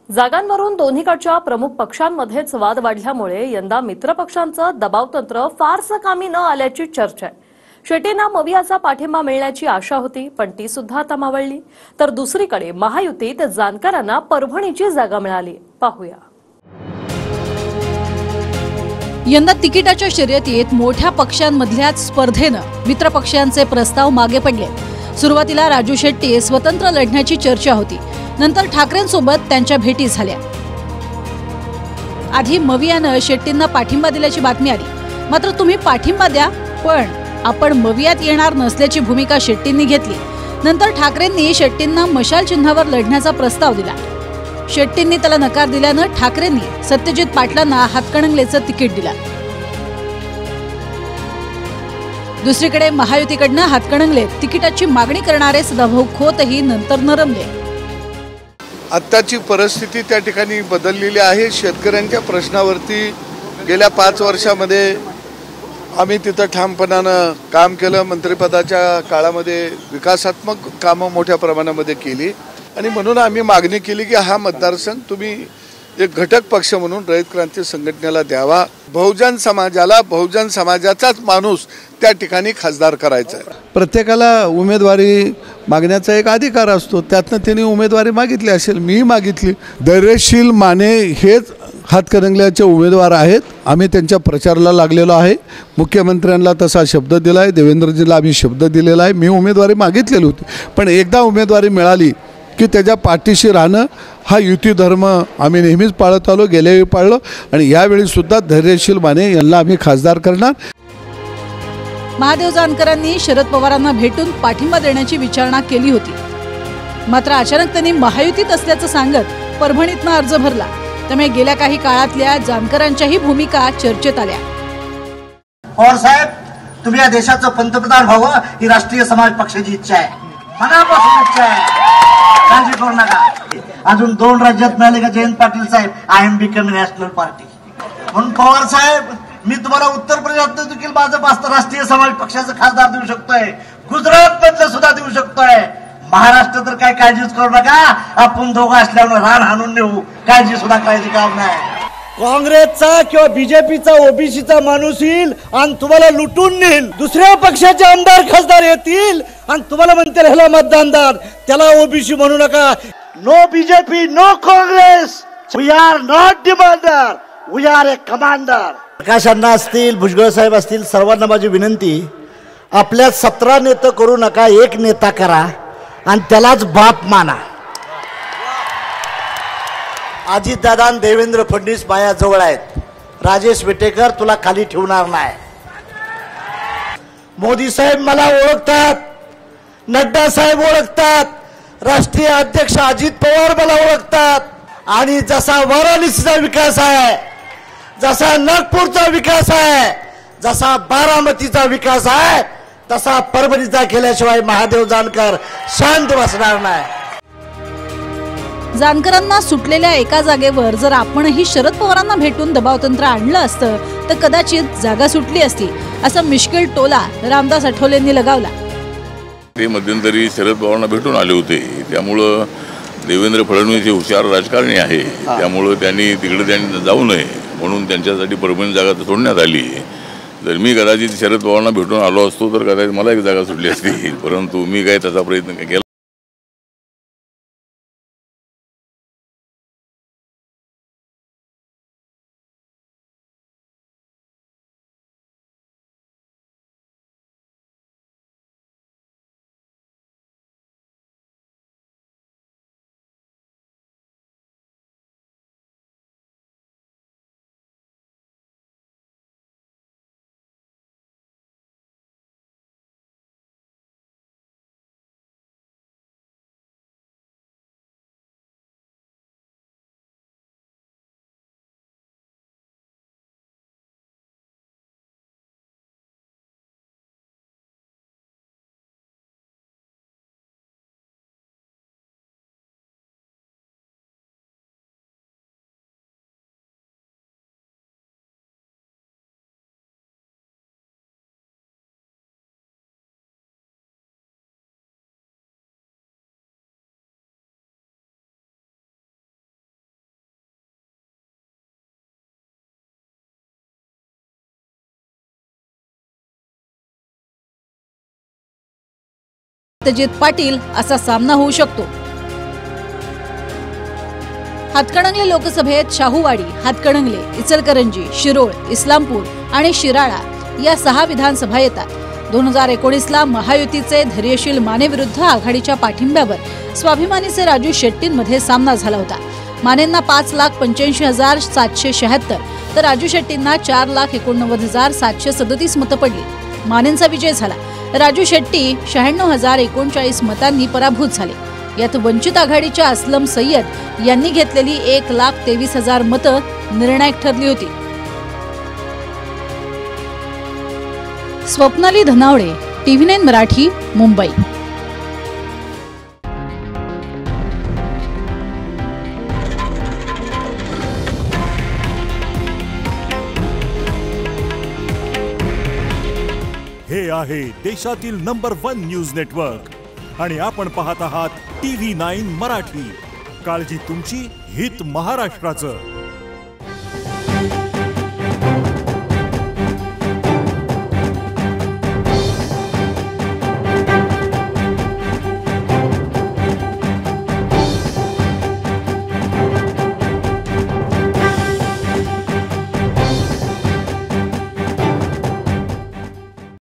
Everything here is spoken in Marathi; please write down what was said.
जागांवरून दोन्हीकडच्या प्रमुख पक्षांमध्येच वाद वाढल्यामुळे यंदा मित्रपक्षांचं दबावतंत्र फारसं कामी न आल्याची चर्चा आहे. शेट्टींना मवियाचा पाठिंबा मिळण्याची आशा होती, पण ती सुद्धा आता मावळली. तर दुसरीकडे महायुतीत जानकरांना परभणीची जागा मिळाली. पाहूया. यंदा तिकिटाच्या शर्यतीत मोठ्या पक्षांमधल्याच स्पर्धेनं मित्रपक्षांचे प्रस्ताव मागे पडले. सुरुवातीला राजू शेट्टी स्वतंत्र लढण्याची चर्चा होती. नंतर ठाकरेंसोबत त्यांच्या भेटी झाल्या. आधी मवियानं शेट्टींना पाठिंबा दिल्याची बातमी आली. मात्र तुम्ही पाठिंबा द्या, पण आपण मवियात येणार नसल्याची भूमिका शेट्टींनी घेतली. नंतर ठाकरेंनी शेट्टींना मशाल चिन्हावर लढण्याचा प्रस्ताव दिला. शेट्टींनी त्याला नकार दिल्यानं ठाकरेंनी सत्यजित पाटलांना हातकणंगलेचं तिकीट दिलं. दुसरीकडे महायुतीकडनं हातकणंगलेत तिकिटाची मागणी करणारे सदाभाऊ खोतही नंतर नरमले. आत्ताची परिस्थिती त्या ठिकाणी बदललेली आहे. शेतकऱ्यांच्या प्रश्नावरती गेल्या 5 वर्षामध्ये आम्ही तिथं ठामपणानं काम केलं. मंत्रिपदाच्या काळामध्ये विकासात्मक कामं मोठ्या प्रमाणामध्ये केली आणि म्हणून आम्ही मागणी केली की हा मतदारसंघ तुम्ही एक घटक पक्ष म्हणून रयत क्रांती संघटनेला द्यावा. बहुजन समाजाला बहुजन समाजाचाच माणूस त्या ठिकाणी खासदार करायचा आहे. प्रत्येकाला उमेदवारी मागण्याचा एक अधिकार असतो. त्यातनं त्यांनी उमेदवारी मागितली असेल, मी मागितली. धैर्यशील माने हेच हातकणंगल्याचे उमेदवार आहेत. आम्ही त्यांच्या प्रचाराला लागलेलो आहे. मुख्यमंत्र्यांना तसा शब्द दिला आहे, देवेंद्रजीला आम्ही शब्द दिलेला आहे. मी उमेदवारी मागितलेली होती, पण एकदा उमेदवारी मिळाली की त्याच्या पाठीशी राहणं हा युती धर्म आम्ही नेहमीच पाळत आलो, गेल्यावेळी पाळलो आणि यावेळी सुद्धा धैर्यशील माने यांना आम्ही खासदार करणार. महादेव जानकरांनी शरद पवारांना भेटून पाठिंबा देण्याची विचारणा केली होती. मात्र अचानक त्यांनी महायुतीत असल्याचं सांगत परभणीतनं अर्ज भरला. त्यामुळे गेल्या काही काळातल्या जानकरांच्याही भूमिका चर्चेत आल्या. पवार साहेब, तुम्ही या देशाचं पंतप्रधान व्हावं ही राष्ट्रीय समाज पक्षाची इच्छा आहे, मनापासून इच्छा आहे. काळजी करू नका. अजून 2 राज्यात मिळाले का जयंत पाटील साहेब, I am become national party. म्हणून पवार साहेब, मी तुम्हाला उत्तर प्रदेशात देखील माझं राष्ट्रीय समाज पक्षाचं खासदार देऊ शकतोय, गुजरात मधलं सुद्धा देऊ शकतोय. महाराष्ट्र तर काय काळजीच करू नका. आपण दोघं असल्यावर रान हाणून नेऊ, काळजी सुद्धा करायची काम नाही. काँग्रेसचा किंवा बीजेपीचा ओबीसीचा माणूस येईल आणि तुम्हाला लुटून नेईल. दुसऱ्या पक्षाचे आमदार खासदार येतील आणि तुम्हाला म्हणतील ह्याला मतदान द्या, त्याला ओबीसी म्हणू नका. No BJP, no Congress. We are not demander, we are a commander. Prakash अण्णा असतील, भुजबळ साहेब असतील, सर्वांना माझी विनंती, आपल्या 17 नेते करू नका, एक नेता करा आणि त्यालाच बाप माना. अजितदादा आणि देवेंद्र फडणवीस माझ्याजवळ आहेत. राजेश विटेकर तुला खाली ठेवणार नाही. मोदी साहेब मला ओळखतात, नड्डा साहेब ओळखतात, राष्ट्रीय अध्यक्ष अजित पवार मला ओळखतात. आणि जसा वाराणसीचा विकास आहे, जसा नागपूरचा विकास आहे, जसा बारामतीचा विकास आहे, तसा परभणीचा केल्याशिवाय महादेव जानकर शांत बसणार नाही. जानकरांना सुटलेल्या एका जागेवर जर आपणही शरद पवारांना भेटून दबावतंत्र आणलं असतं तर कदाचित जागा सुटली असती, असा मिश्किल टोला रामदास आठवलेंनी लगावला. ते मध्यंतरी शरद पवारांना भेटून आले होते. त्यामुळं देवेंद्र फडणवीस हे हुशार राजकारणी आहे. त्यामुळं त्यांनी तिकडे जाऊ नये म्हणून त्यांच्यासाठी परभणी जागा सोडण्यात आली. जर मी कदाचित शरद पवारांना भेटून आलो असतो तर कदाचित मला एक जागा सुटली असती, परंतु मी काही त्याचा प्रयत्न केला. सत्यजित पाटील असा सामना होऊ शकतो। हातकणंगले लोकसभेत शाहूवाडी, हातकणंगले, इचलकरंजी, शिरोळ, इस्लामपूर आणि शिराळा या 6 विधानसभा येतात। 2019ला महायुतीचे धैर्यशील माने विरुद्ध आघाडीच्या पाठिंब्यावर स्वाभिमानीचे राजू शेट्टींमध्ये सामना झाला होता। मानेंना 5,85,776 तर राजू शेट्टींना 4,89,737 मतं पडली। मानेंचा विजय झाला। राजू शेट्टी 96,039 मतांनी पराभूत झाले। यात वंचित आघाडीच्या असलम सय्यद यांनी घेतलेली 1,23,000 मतं निर्णायक ठरली होती। स्वप्नाली धनावडे, TV9 मराठी, मुंबई। हे आहे देशातील नंबर 1 न्यूज नेटवर्क आणि आपण पाहत आहात TV9 मराठी। काळजी तुमची, हित महाराष्ट्राचं।